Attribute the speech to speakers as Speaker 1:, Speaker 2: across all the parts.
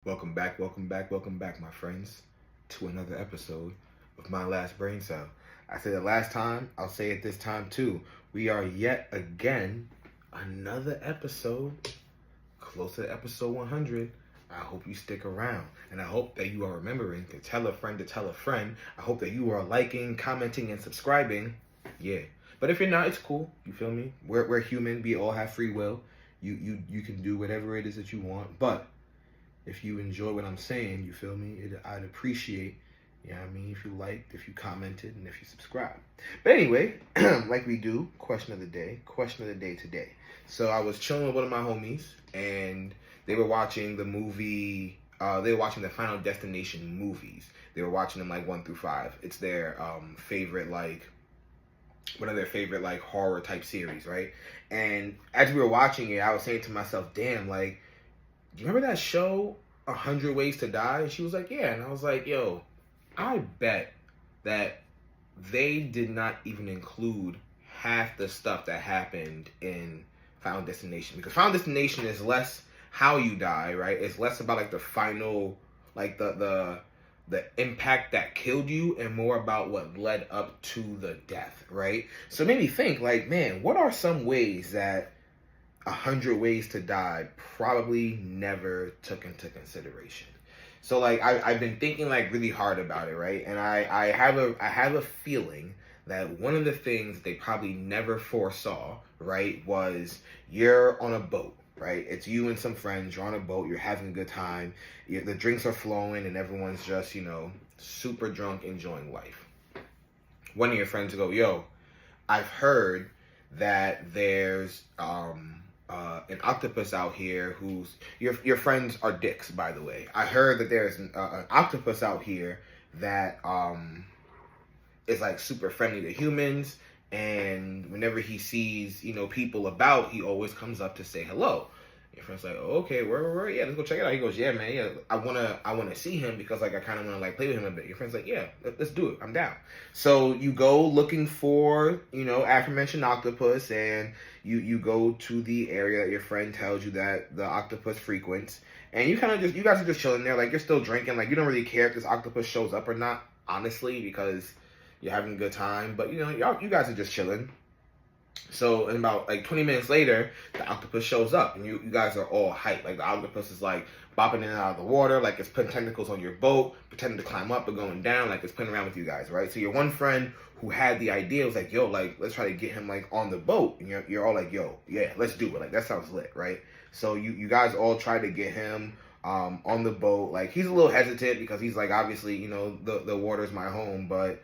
Speaker 1: Welcome back, my friends, to another episode of My Last Brain Cell. I said it last time, I'll say it this time too. We are yet again another episode closer to episode 100. I hope you stick around, and I hope that you are remembering to tell a friend to tell a friend. I hope that you are liking, commenting, and subscribing. Yeah, but if you're not, it's cool. You feel me? We're human. We all have free will. You can do whatever it is that you want, but if you enjoy what I'm saying, you feel me? I'd appreciate, you know what I mean, if you liked, if you commented, and if you subscribed. But anyway, like we do, question of the day today. So I was chilling with one of my homies, and they were watching the movie, they were watching the Final Destination movies. They were watching them like 1 through 5. It's their favorite, like, one of their favorite, like, horror type series, right? And as we were watching it, I was saying to myself, damn, like, do you remember that show, 100 Ways to Die? And she was like, yeah. And I was like, yo, I bet that they did not even include half the stuff that happened in Final Destination. Because Final Destination is less how you die, right? It's less about, like, the final, like, the impact that killed you, and more about what led up to the death, right? So it made me think, like, man, what are some ways that 100 Ways to Die probably never took into consideration? So, like, I've been thinking, like, really hard about it, right? And I have a feeling that one of the things they probably never foresaw, right, was you're on a boat, right? It's you and some friends, you're on a boat, you're having a good time, the drinks are flowing, and everyone's just, you know, super drunk, enjoying life. One of your friends will go, yo, I've heard that there's an octopus out here who's, your friends are dicks, by the way. I heard that there's an octopus out here that is, like, super friendly to humans, and whenever he sees, you know, people about, he always comes up to say hello. Your friend's like, oh, okay, where? Yeah, let's go check it out. He goes, yeah, man, yeah, I wanna see him because, like, I kind of want to, like, play with him a bit. Your friend's like, yeah, let's do it. I'm down. So you go looking for, you know, aforementioned octopus, and you go to the area that your friend tells you that the octopus frequents, and you guys are just chilling there, like, you're still drinking, like, you don't really care if this octopus shows up or not, honestly, because you're having a good time, but, you know, you guys are just chilling. So, in about, like, 20 minutes later, the octopus shows up, and you guys are all hyped. Like, the octopus is, like, bopping in and out of the water, like, it's putting tentacles on your boat, pretending to climb up, but going down, like, it's playing around with you guys, right? So, your one friend who had the idea was like, yo, like, let's try to get him, like, on the boat. And you're all like, yo, yeah, let's do it. Like, that sounds lit, right? So, you guys all try to get him on the boat. Like, he's a little hesitant because he's like, obviously, you know, the water's my home, but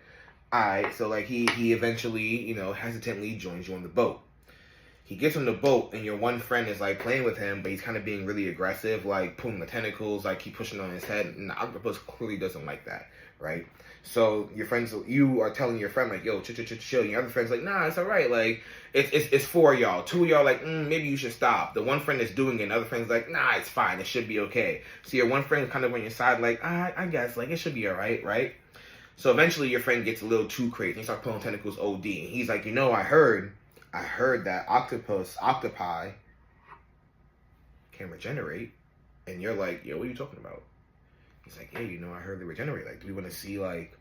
Speaker 1: alright, so, like, he eventually, you know, hesitantly joins you on the boat. He gets on the boat, and your one friend is, like, playing with him, but he's kind of being really aggressive, like, pulling the tentacles, like, keep pushing on his head, and the octopus clearly doesn't like that, right? So you are telling your friend, like, yo, chill, and your other friend's like, nah, it's alright, like, it's for y'all. 2 of y'all like, maybe you should stop. The one friend is doing it, and the other friend's like, nah, it's fine, it should be okay. So your one friend kind of on your side, like, I guess, like, it should be alright, right? So eventually your friend gets a little too crazy. He starts pulling tentacles OD. And he's like, you know, I heard that octopi can regenerate. And you're like, yo, what are you talking about? He's like, yeah, you know, I heard they regenerate. Like, do we want to see, like,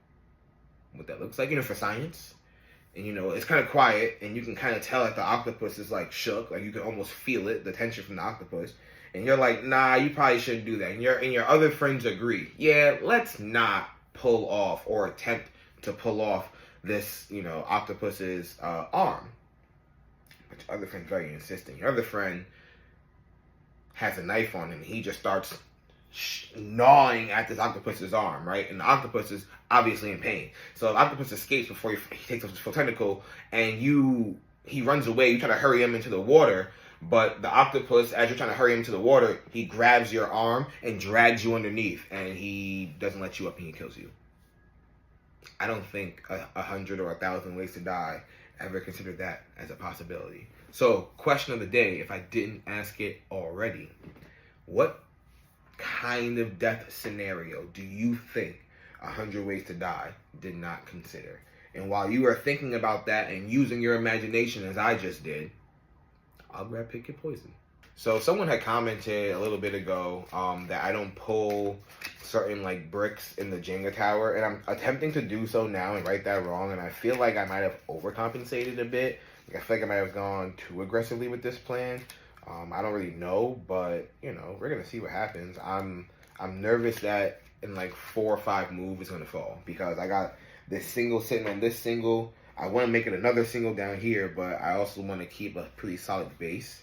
Speaker 1: what that looks like, you know, for science? And, you know, it's kind of quiet, and you can kind of tell that the octopus is, like, shook. Like, you can almost feel it, the tension from the octopus. And you're like, nah, you probably shouldn't do that. And your other friends agree. Yeah, let's not pull off or attempt to pull off this, you know, octopus's arm. But your other friend's very insistent. Your other friend has a knife on him, and he just starts gnawing at this octopus's arm, right? And the octopus is obviously in pain. So the octopus escapes before he takes off his full tentacle, and he runs away. You try to hurry him into the water, but the octopus, as you're trying to hurry him to the water, he grabs your arm and drags you underneath, and he doesn't let you up, and he kills you. I don't think 100 or 1,000 Ways to Die ever considered that as a possibility. So, question of the day, if I didn't ask it already, what kind of death scenario do you think 100 Ways to Die did not consider? And while you are thinking about that and using your imagination as I just did, I'll grab Pick Your Poison. So someone had commented a little bit ago that I don't pull certain like bricks in the Jenga tower, and I'm attempting to do so now and right that wrong, and I feel like I might have overcompensated a bit. Like, I feel like I might have gone too aggressively with this plan. I don't really know, but you know, we're gonna see what happens. I'm nervous that in like 4 or 5 moves it's gonna fall, because I got this single sitting on this single. I want to make it another single down here, but I also want to keep a pretty solid base.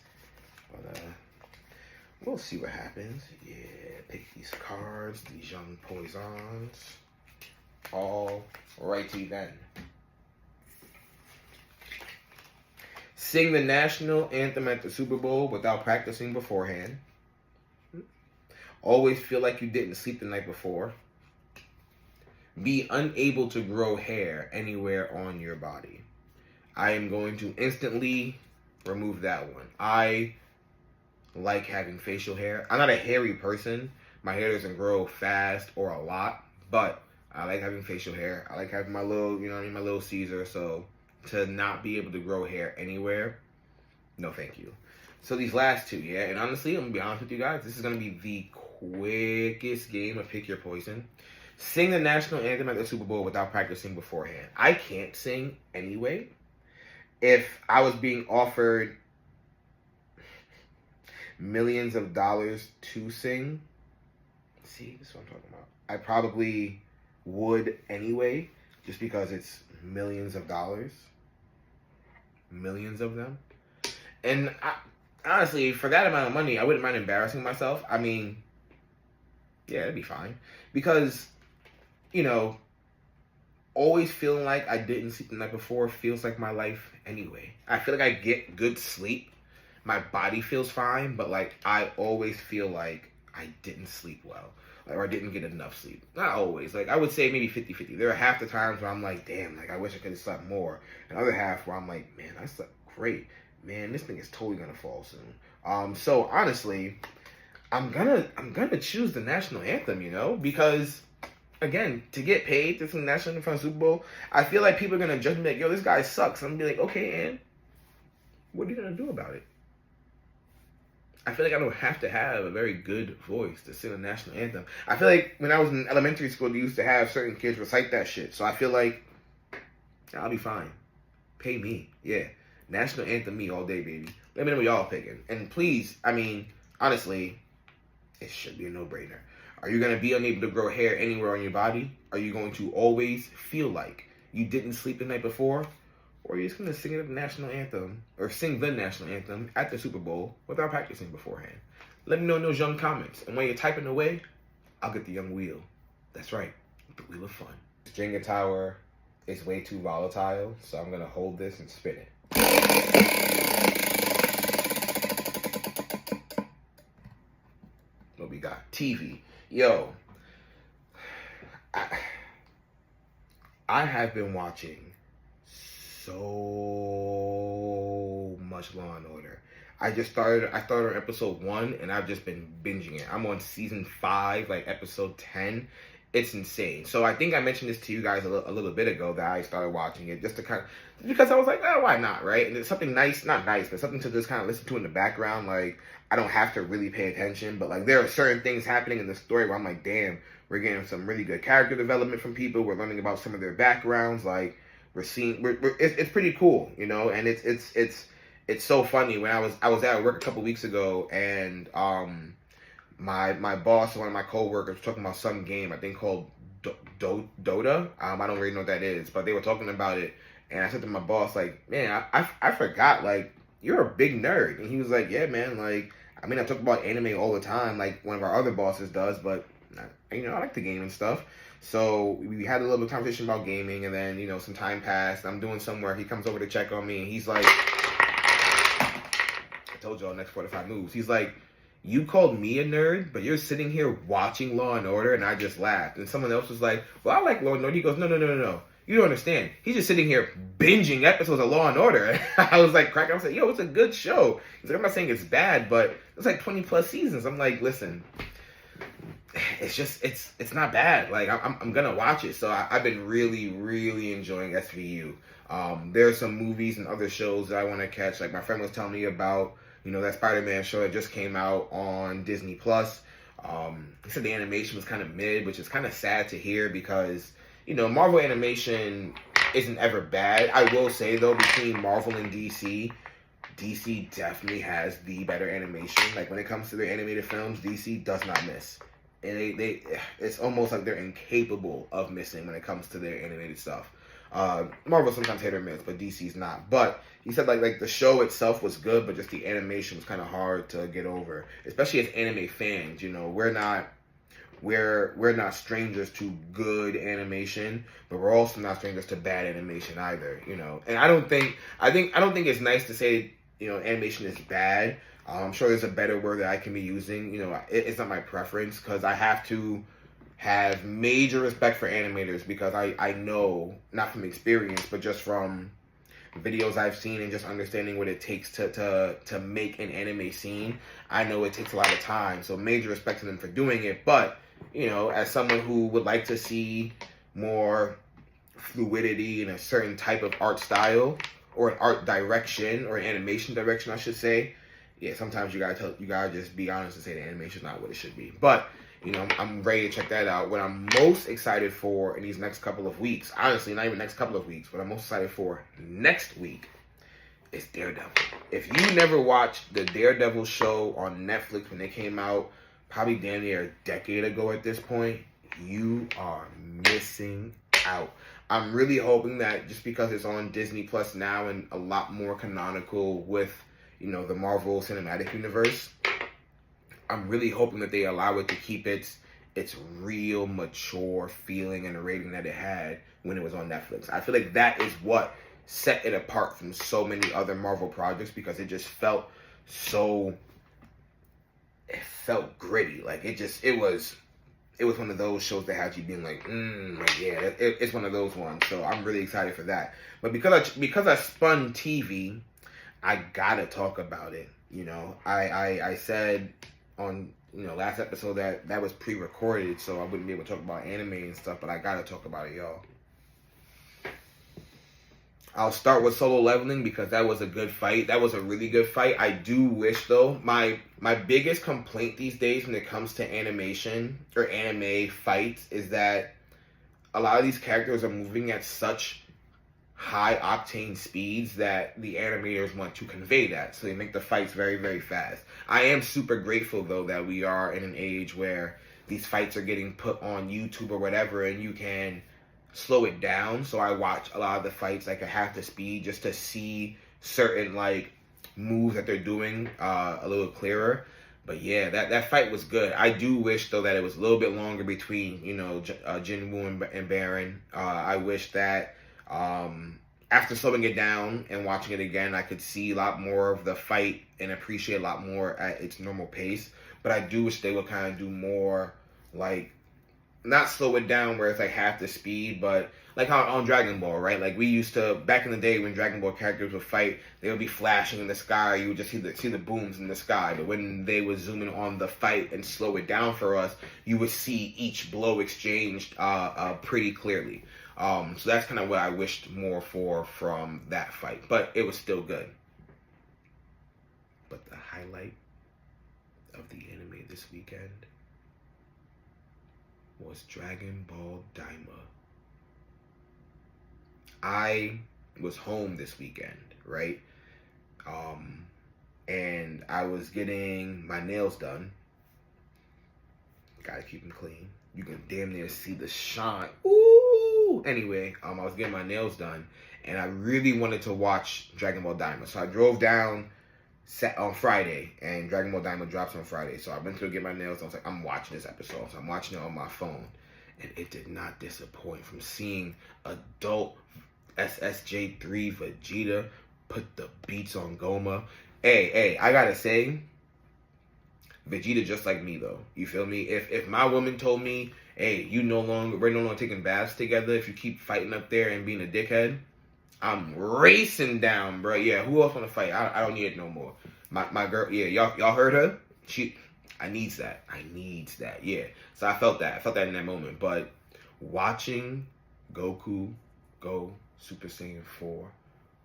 Speaker 1: But we'll see what happens. Yeah, pick these cards, these young poisons. All righty then. Sing the national anthem at the Super Bowl without practicing beforehand. Always feel like you didn't sleep the night before. Be unable to grow hair anywhere on your body. I am going to instantly remove that one. I like having facial hair. I'm not a hairy person. My hair doesn't grow fast or a lot, but I like having facial hair. I like having my little, you know what I mean, my little Caesar. So to not be able to grow hair anywhere, no thank you. So these last two, yeah, and honestly, I'm gonna be honest with you guys, this is gonna be the quickest game of Pick Your Poison. Sing the national anthem at the Super Bowl without practicing beforehand. I can't sing anyway. If I was being offered millions of dollars to sing, see, this is what I'm talking about. I probably would anyway, just because it's millions of dollars. Millions of them. And honestly, for that amount of money, I wouldn't mind embarrassing myself. I mean, yeah, it'd be fine. Because, you know, always feeling like I didn't sleep the night before feels like my life anyway. I feel like I get good sleep. My body feels fine, but like I always feel like I didn't sleep well. Or I didn't get enough sleep. Not always. Like, I would say maybe 50-50. There are half the times where I'm like, damn, like I wish I could have slept more. And other half where I'm like, man, I slept great. Man, this thing is totally gonna fall soon. So honestly, I'm gonna choose the national anthem, you know, because again, to get paid to sing the national anthem for the Super Bowl, I feel like people are gonna judge me like, yo, this guy sucks. I'm gonna be like, okay, and what are you gonna do about it? I feel like I don't have to have a very good voice to sing the national anthem. I feel like when I was in elementary school, they used to have certain kids recite that shit. So I feel like I'll be fine. Pay me. Yeah. National anthem me all day, baby. Let me know what y'all picking. And please, I mean, honestly, it should be a no-brainer. Are you going to be unable to grow hair anywhere on your body? Are you going to always feel like you didn't sleep the night before? Or are you just going to sing the national anthem, or sing the national anthem at the Super Bowl without practicing beforehand? Let me know in those young comments. And when you're typing away, I'll get the young wheel. That's right, the wheel of fun. This Jenga tower is way too volatile, so I'm going to hold this and spin it. What we got? TV. Yo, I have been watching so much Law and Order. I started on episode 1 and I've just been binging it. I'm on season 5, like episode 10. It's insane. So I think I mentioned this to you guys a little bit ago that I started watching it just to because I was like, oh, why not, right? And it's something nice, not nice, but something to just kind of listen to in the background. Like, I don't have to really pay attention, but like there are certain things happening in the story where I'm like, damn, we're getting some really good character development from people. We're learning about some of their backgrounds. Like, it's pretty cool, you know, and it's so funny. When I was at work a couple weeks ago, and my boss, one of my coworkers, was talking about some game I think called Dota. I don't really know what that is, but they were talking about it, and I said to my boss, like, man, I forgot, like, you're a big nerd. And he was like, yeah, man, like, I mean, I talk about anime all the time, like one of our other bosses does, but you know, I like the game and stuff. So we had a little bit of conversation about gaming, and then, you know, some time passed. I'm doing some work. He comes over to check on me, and he's like, I told y'all next 45 moves. He's like, you called me a nerd, but you're sitting here watching Law and Order, and I just laughed. And someone else was like, well, I like Law and Order. He goes, no. You don't understand. He's just sitting here binging episodes of Law and Order. I was like cracking. I was like, yo, it's a good show. He's like, I'm not saying it's bad, but it's like 20 plus seasons. I'm like, listen, it's just, it's not bad. Like, I'm gonna watch it. So I've been really enjoying SVU. There are some movies and other shows that I want to catch. Like, my friend was telling me about You know, that Spider-Man show that just came out on Disney Plus. He said the animation was kind of mid, which is kind of sad to hear because, you know, Marvel animation isn't ever bad. I will say, though, between Marvel and DC definitely has the better animation. Like, when it comes to their animated films, DC does not miss. And it's almost like they're incapable of missing when it comes to their animated stuff. Marvel sometimes hit or miss, but DC's not. But he said like the show itself was good, but just the animation was kind of hard to get over, especially as anime fans. You know, we're not strangers to good animation, but we're also not strangers to bad animation either. You know, and I don't think it's nice to say, you know, animation is bad. I'm sure there's a better word that I can be using. You know, it's not my preference because I have to have major respect for animators because I know, not from experience, but just from videos I've seen and just understanding what it takes to make an anime scene. I know it takes a lot of time, so major respect to them for doing it. But, you know, as someone who would like to see more fluidity in a certain type of art style or an art direction or an animation direction, I should say, yeah, sometimes you gotta just be honest and say the animation's not what it should be. But, you know, I'm ready to check that out. What I'm most excited for in these next couple of weeks, honestly, not even next couple of weeks, what I'm most excited for next week is Daredevil. If you never watched the Daredevil show on Netflix when it came out, probably damn near a decade ago at this point, you are missing out. I'm really hoping that just because it's on Disney Plus now and a lot more canonical with, you know, the Marvel Cinematic Universe, I'm really hoping that they allow it to keep its real mature feeling and the rating that it had when it was on Netflix. I feel like that is what set it apart from so many other Marvel projects because it just felt gritty. Like it was one of those shows that had you being like, yeah, it's one of those ones. So I'm really excited for that. But because I spun TV, I gotta talk about it. You know, I said on, you know, last episode that was pre-recorded, so I wouldn't be able to talk about anime and stuff, but I gotta talk about it, y'all. I'll start with Solo Leveling because that was a good fight. That was a really good fight. I do wish, though, my biggest complaint these days when it comes to animation or anime fights is that a lot of these characters are moving at such high octane speeds that the animators want to convey that, so they make the fights very, very fast. I am super grateful, though, that we are in an age where these fights are getting put on YouTube or whatever, and you can slow it down. So I watch a lot of the fights like at half the speed just to see certain like moves that they're doing a little clearer. But yeah, that fight was good. I do wish, though, that it was a little bit longer between, you know, Jinwoo and Baron. I wish that after slowing it down and watching it again, I could see a lot more of the fight and appreciate a lot more at its normal pace. But I do wish they would kind of do more, like, not slow it down where it's like half the speed, but like on Dragon Ball, right? Like we used to, back in the day when Dragon Ball characters would fight, they would be flashing in the sky. You would just see the booms in the sky. But when they would zoom in on the fight and slow it down for us, you would see each blow exchanged pretty clearly. So that's kind of what I wished more for from that fight. But it was still good. But the highlight of the anime this weekend was Dragon Ball Daima. I was home this weekend, right? And I was getting my nails done. Gotta keep them clean. You can damn near see the shine. Ooh! Anyway, I was getting my nails done, and I really wanted to watch Dragon Ball Daima. So I drove down on Friday, and Dragon Ball Daima drops on Friday. So I went to go get my nails. I was like, I'm watching this episode. So I'm watching it on my phone. And it did not disappoint. From seeing adult SSJ3 Vegeta put the beats on Goma. Hey, I gotta say, Vegeta just like me, though. You feel me? If my woman told me, hey, we're no longer taking baths together if you keep fighting up there and being a dickhead, I'm racing down, bro. Yeah, who else want to fight? I don't need it no more. My girl, yeah, y'all heard her? I needs that. Yeah. So I felt that in that moment. But watching Goku go Super Saiyan 4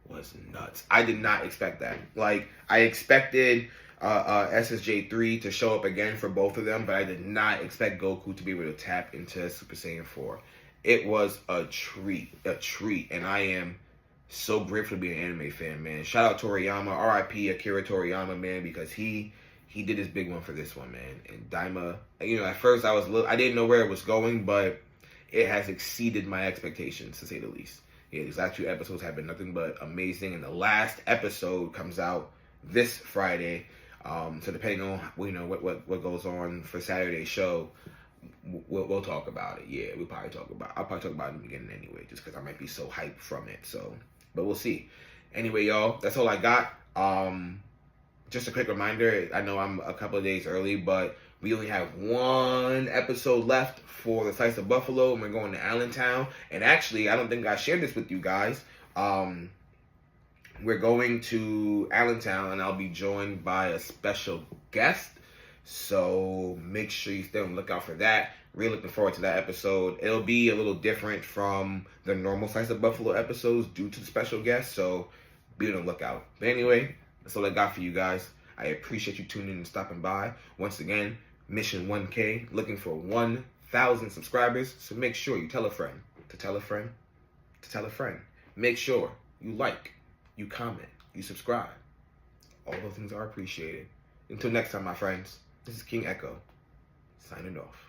Speaker 1: was nuts. I did not expect that. Like, I expected SSJ3 to show up again for both of them, but I did not expect Goku to be able to tap into Super Saiyan 4. It was a treat, and I am so grateful to be an anime fan, man. Shout out Toriyama, R.I.P. Akira Toriyama, man, because he did his big one for this one, man. And Daima, you know, at first I didn't know where it was going, but it has exceeded my expectations, to say the least. Yeah, these last 2 episodes have been nothing but amazing, and the last episode comes out this Friday. So depending on what goes on for Saturday's show, we'll talk about it. Yeah, I'll probably talk about it in the beginning anyway, just because I might be so hyped from it. So, but we'll see. Anyway, y'all, that's all I got. Just a quick reminder. I know I'm a couple of days early, but we only have 1 episode left for the Slice of Buffalo, and we're going to Allentown. And actually, I don't think I shared this with you guys. We're going to Allentown, and I'll be joined by a special guest. So make sure you stay on the lookout for that. Really looking forward to that episode. It'll be a little different from the normal Slice of Buffalo episodes due to the special guest. So be on the lookout. But anyway, that's all I got for you guys. I appreciate you tuning in and stopping by. Once again, Mission 1K, looking for 1,000 subscribers. So make sure you tell a friend, to tell a friend, to tell a friend. Make sure you like, you comment, you subscribe. All those things are appreciated. Until next time, my friends, this is King Echo, signing off.